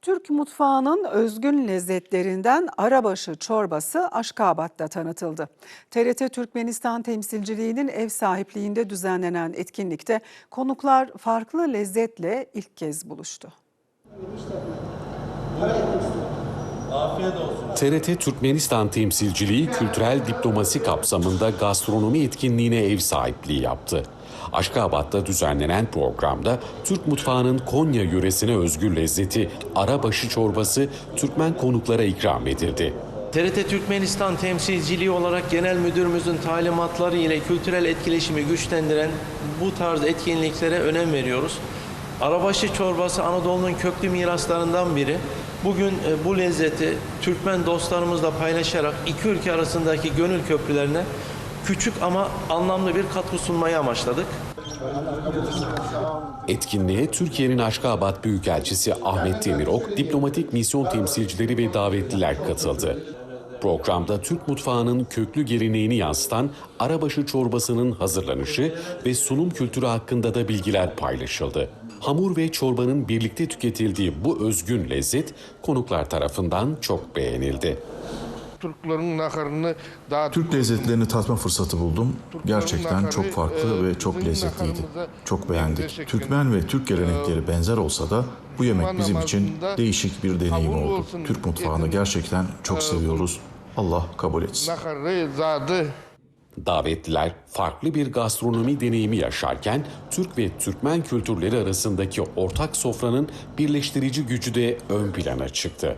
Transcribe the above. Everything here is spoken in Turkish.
Türk mutfağının özgün lezzetlerinden arabaşı çorbası Aşkabat'ta tanıtıldı. TRT Türkmenistan temsilciliğinin ev sahipliğinde düzenlenen etkinlikte konuklar farklı lezzetle ilk kez buluştu. TRT Türkmenistan temsilciliği kültürel diplomasi kapsamında gastronomi etkinliğine ev sahipliği yaptı. Aşkabat'ta düzenlenen programda Türk mutfağının Konya yöresine özgü lezzeti arabaşı çorbası Türkmen konuklara ikram edildi. TRT Türkmenistan temsilciliği olarak genel müdürümüzün talimatları ile kültürel etkileşimi güçlendiren bu tarz etkinliklere önem veriyoruz. Arabaşı çorbası Anadolu'nun köklü miraslarından biri. Bugün bu lezzeti Türkmen dostlarımızla paylaşarak iki ülke arasındaki gönül köprülerine küçük ama anlamlı bir katkı sunmayı amaçladık. Etkinliğe Türkiye'nin Aşkabat Büyükelçisi Ahmet Demirok, diplomatik misyon temsilcileri ve davetliler katıldı. Programda Türk mutfağının köklü geleneğini yansıtan arabaşı çorbasının hazırlanışı ve sunum kültürü hakkında da bilgiler paylaşıldı. Hamur ve çorbanın birlikte tüketildiği bu özgün lezzet konuklar tarafından çok beğenildi. Türk lezzetlerini tatma fırsatı buldum. Gerçekten çok farklı ve çok lezzetliydi. Çok beğendik. Türkmen ve Türk gelenekleri benzer olsa da bu yemek bizim için değişik bir deneyim oldu. Türk mutfağını gerçekten çok seviyoruz. Allah kabul etsin. Davetliler farklı bir gastronomi deneyimi yaşarken Türk ve Türkmen kültürleri arasındaki ortak sofranın birleştirici gücü de ön plana çıktı.